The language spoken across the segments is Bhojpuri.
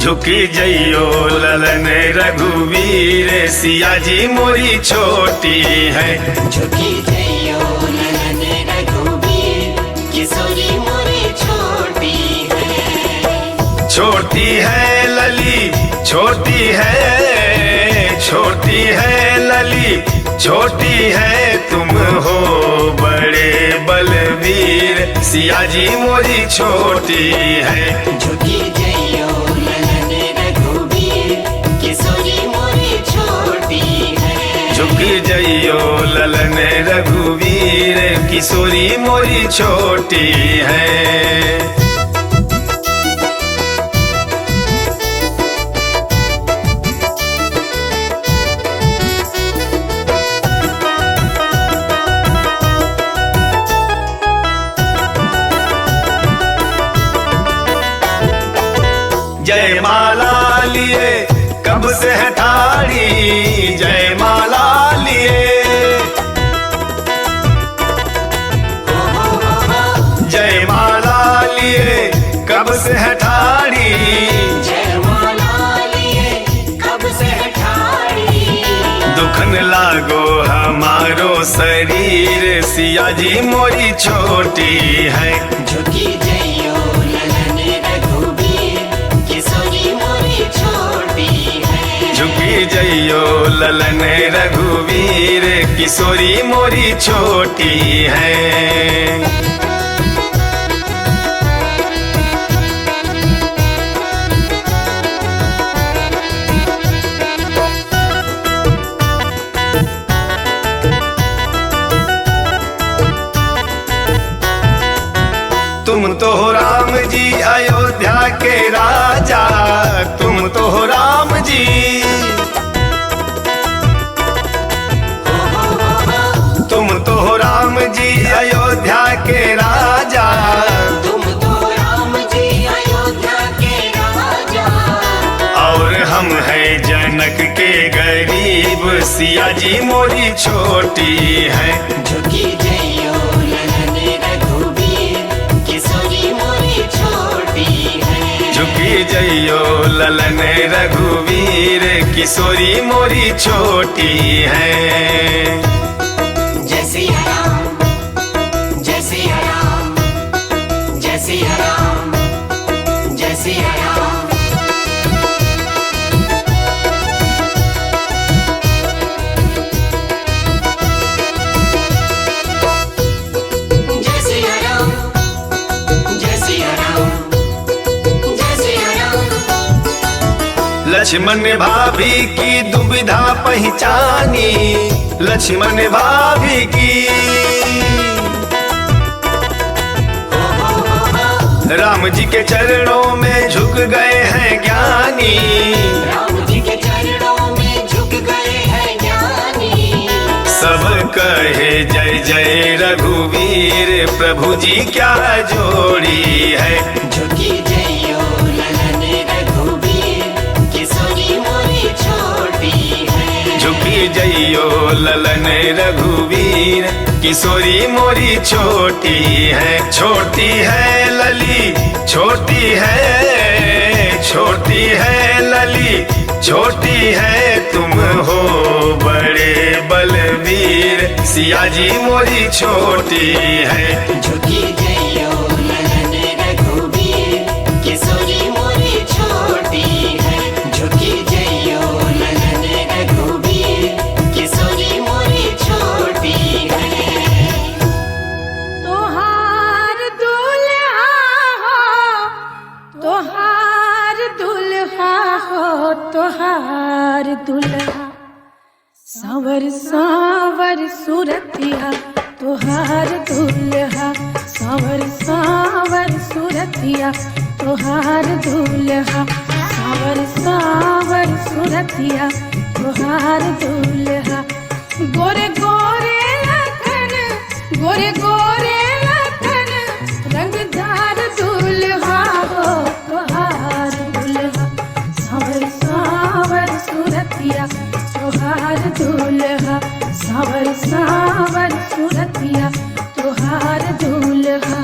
झुकी जइयो ललन रघुवीर, सिया जी मोरी छोटी है। झुकी जइयो ललन रघुवीर, किशोरी मोरी छोटी है। छोटी है लली छोटी है, छोटी है लली छोटी है, तुम हो बड़े बलवीर, सिया जी मोरी छोटी है। झुकी जइयो ललन रघुवीर, किशोरी मोरी छोटी है। झुकी जइयो ललन रघुवीर, किशोरी मोरी छोटी है। जय माला लिए कब से है ठाड़ी, जय माला लिए जय माला लिए कब से है ठाड़ी, जय माला लिए कब से है ठाड़ी। दुखन लागो हमारो शरीर, सिया जी मोरी छोटी है। झुकी जइयो ललन रघुवीर, किशोरी मोरी छोटी है। झुकी जइयो ललन रघुवीर, किशोरी मोरी छोटी है। तुम तो हो राम जी अयोध्या के राजा, तुम तो हो राम जी, तुम तो हो राम जी अयोध्या के राजा, तुम तो राम जी अयोध्या के राजा। और हम हैं जनक के गरीब, सिया जी मोरी छोटी है। झुकी जइयो ललन रघुवीर, किशोरी मोरी छोटी है। झुकी जइयो ललन रघुवीर, किशोरी मोरी छोटी है। जय सिया राम, जय सिया राम, जय सिया राम, जय सिया राम। जय सिया राम, जय सिया राम, जय सिया राम। लक्ष्मण भाभी की दुविधा पहचानी, लक्ष्मण भाभी की, राम जी के चरणों में झुक गए हैं ज्ञानी, राम जी के चरणों में झुक गए हैं ज्ञानी। सब कहे जय जय रघुवीर, प्रभु जी क्या जोड़ी है। झुकी जइयो ललन रघुवीर, किशोरी मोरी छोटी है। झुकी जइयो ललन रघुवीर, किशोरी मोरी छोटी है। छोटी है लली छोटी है, छोटी है लली छोटी है, तुम हो बड़े बलवीर, सिया जी मोरी छोटी है। झुकी जइयो ललन रघुवीर, किशोरी मोरी छोटी है। झुकी जइयो ललन रघुवीर, किशोरी मोरी छोटी है। तोहार दुल्हा हो, तोहार दुल्हा हो, तोहार दुल्हा सावर सावर सूरतिया, तोहार दुल्हा सावर सावर सूरतिया, तोहार दुल्हा सावर सावर सूरतिया, तोहार दुल्हा। गोरे गोरे लखन, गोरे गोरे लखन, रंगदार दुल्हा हो, तोहार दुल्हा सावर सावर सूरतिया, तोहार दुल्हा सावर सावर सूरतिया, तोहार दुल्हा।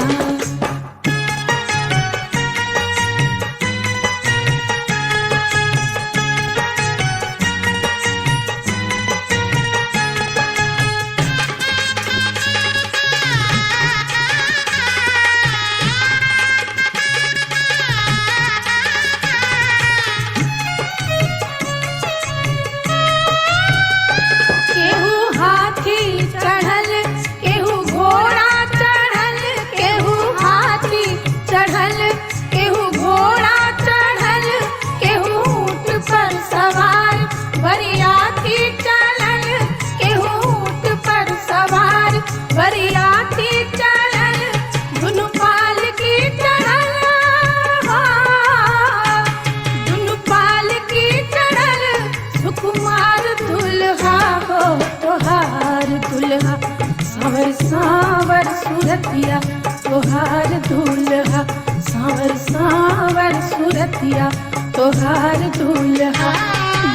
सूरतिया तोहार दूल्हा सांवर सांवर सूरतिया तोहार दूल्हा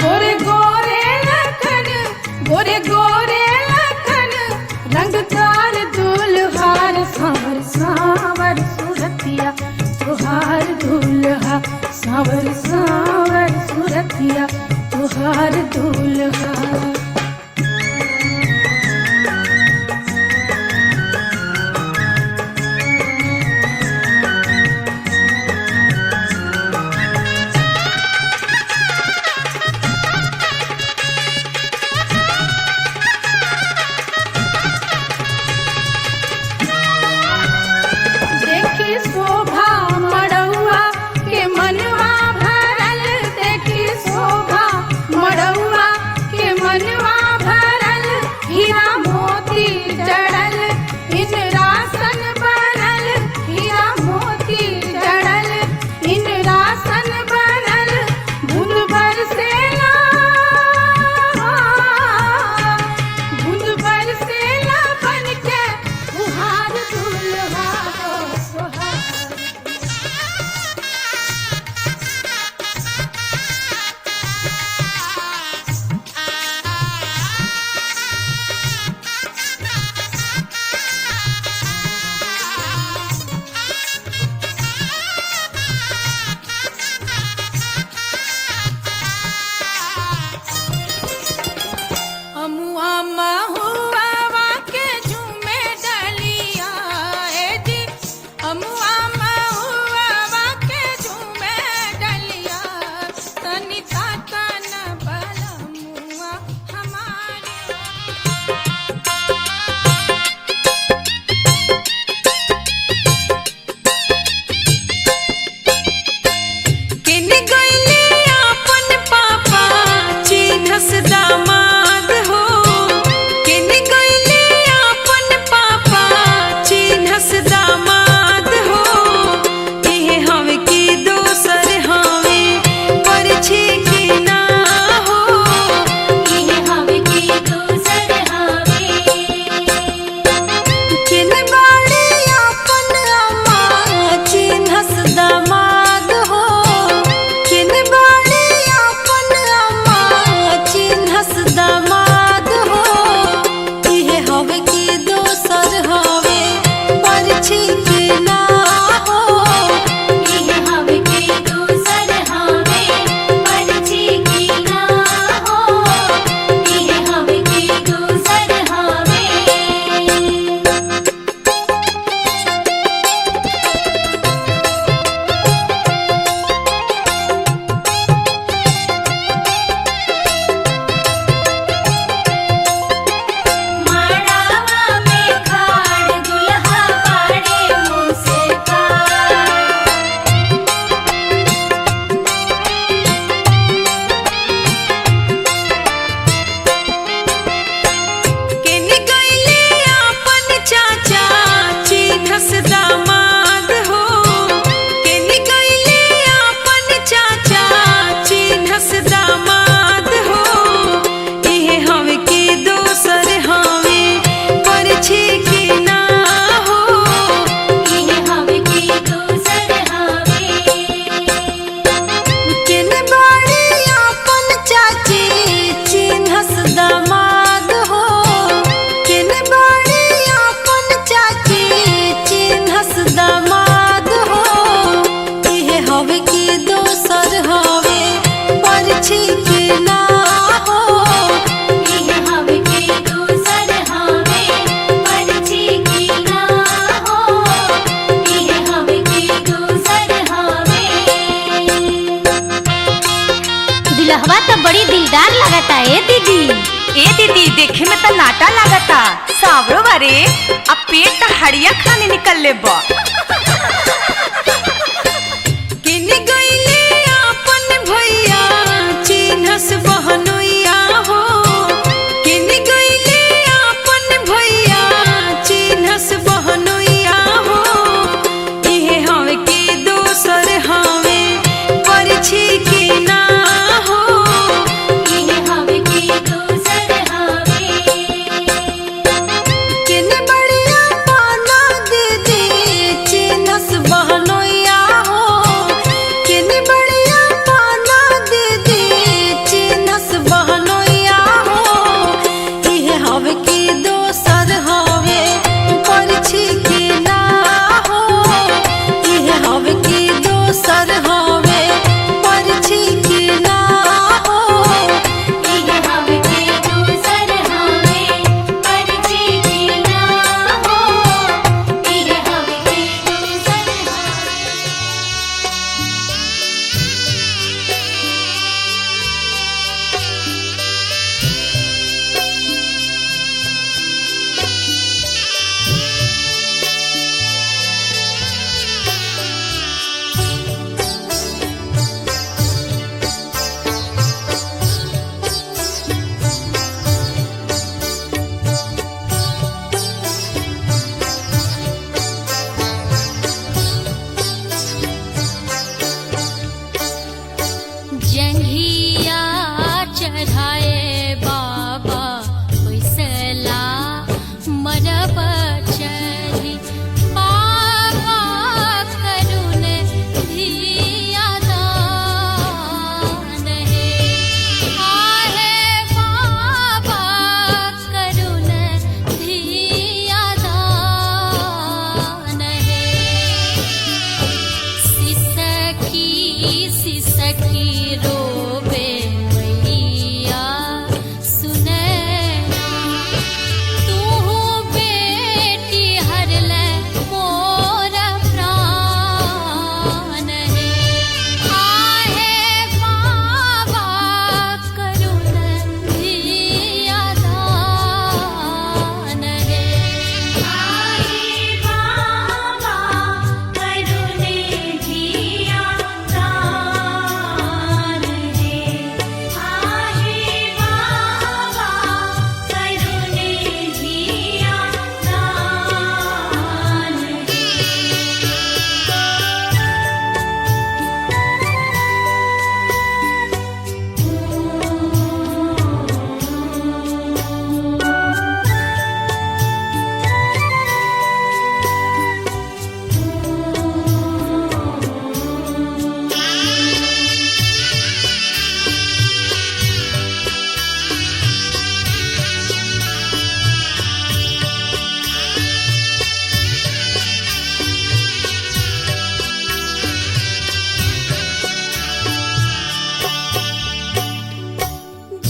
गोरे गोरे लखन गोरे गोरे लखन रंगदार दूल्हार सांवर सांवर सूरतिया तोहार दूल्हा सांवर सांवर सूरतिया तोहार दूल्हा दुल्हवा तो बड़ी दिलदार लगता है दीदी। ए दीदी देखे में तो नाटा लगता सावरो बारे अब पेट तो हड़िया खाने निकल ले बा। बढ़िया पाना सी सखी रोवे मैया सुने तू बेटी हर ले मोर प्राण है आहे बाबा करुण दिया दान है आहे बाबा करुण दिया दान है आहे बाबा करुण दिया दान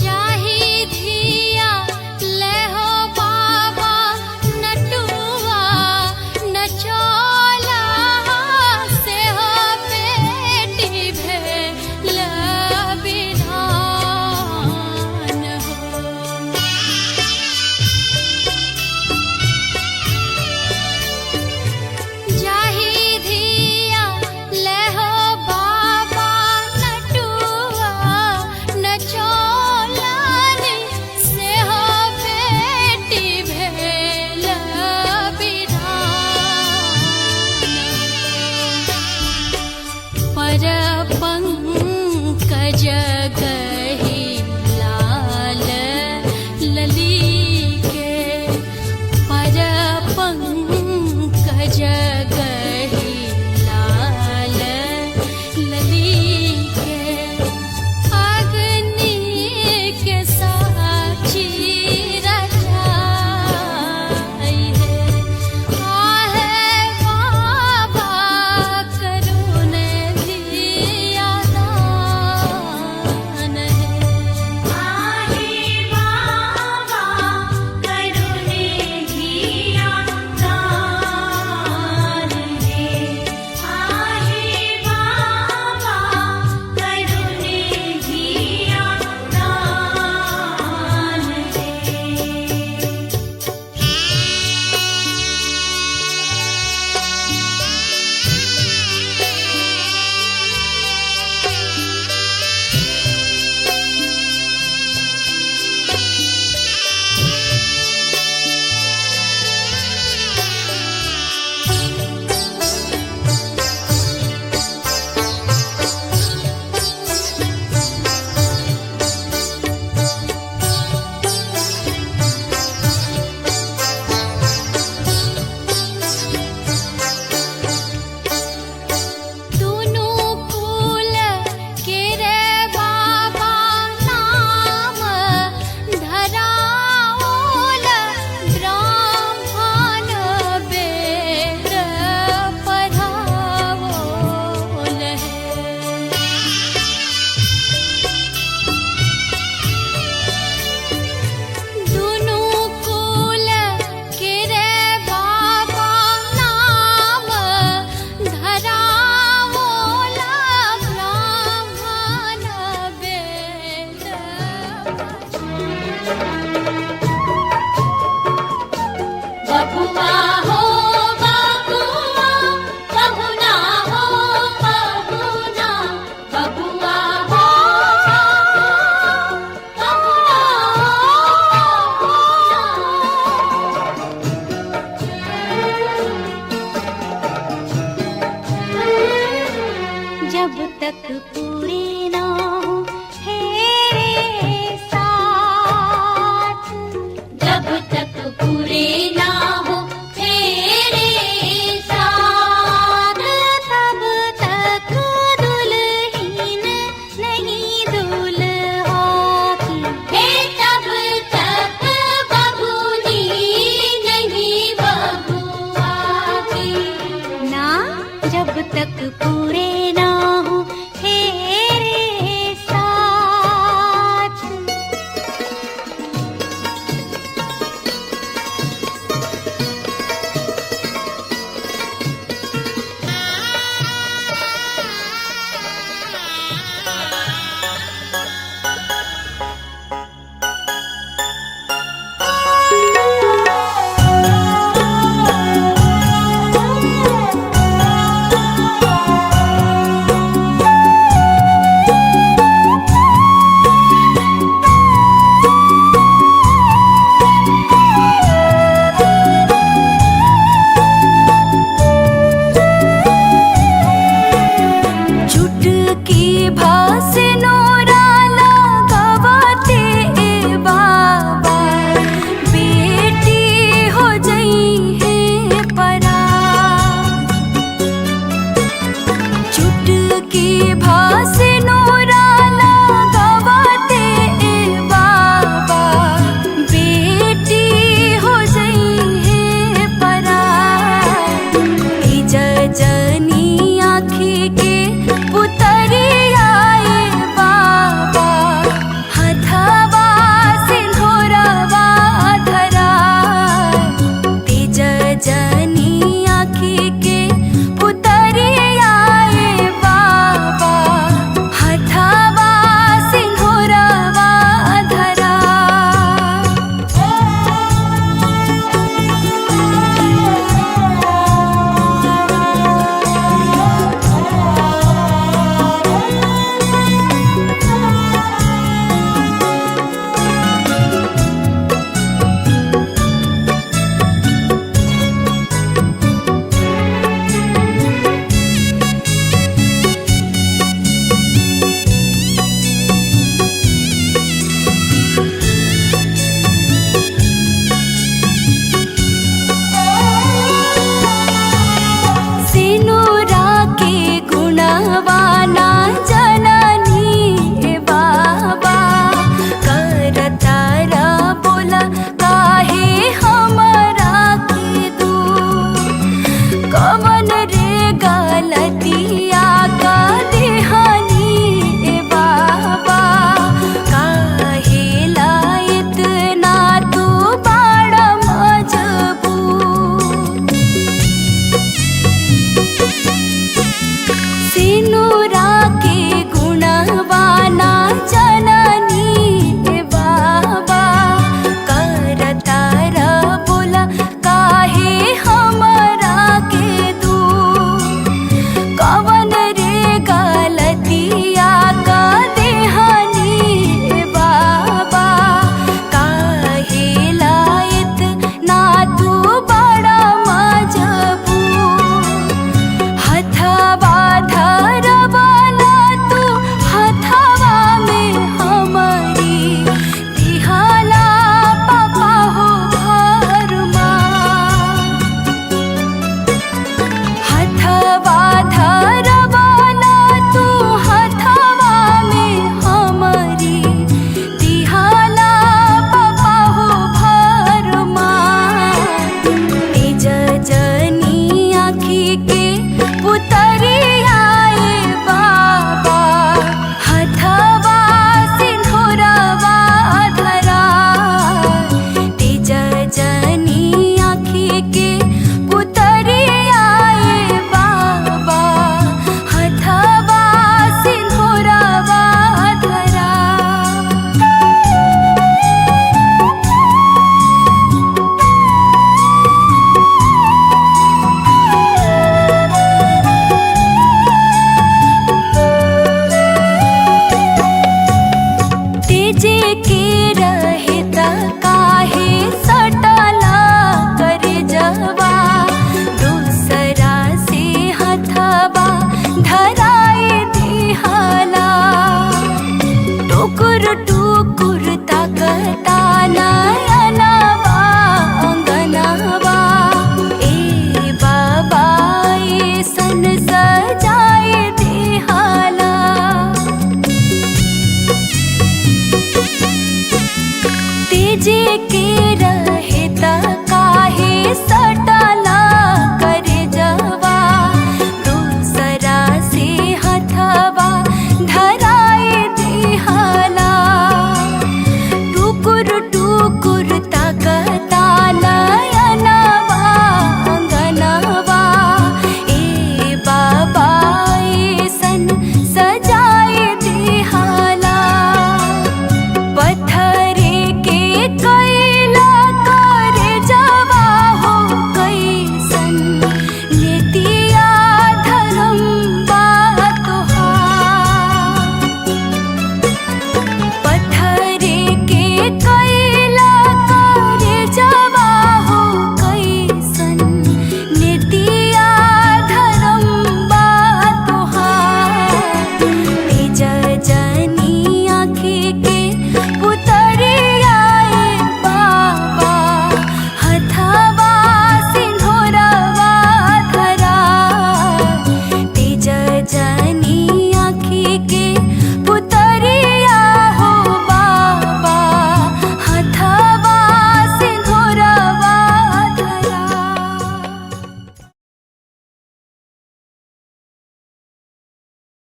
जाहि धिया ले हो बाबा नटुआ नचौला से हो बेटी भेल विधान हो जाहि धिया ले हो बाबा नटुआ नचौलानी से हो बेटी भेल विधान पर पंकज गही लाल लली के पर पंकज गही लाल लली के अग्नि के साक्षी रचाई है आहे बाबा करुण दिया दान है आहे बाबा करुण दिया दान है आहे बाबा करुण दिया दान है दुनु कुल के रे बाबा नाम धराओल ब्राह्मण वेद पढ़ाओल है दुनु कुल के रे बाबा नाम धराओल ब्राह्मण वेद बबुआ हो बबुआ बबुना हो बबुना बबुआ हो जब तक पूरे ना हो तेरे साथ जब तक पूरे ना हो तेरे साथ तब तक दुल्हन नहीं दूल्हा की तब तक बबूनी नहीं बबुआ की ना जब तक पूरे ना हो भा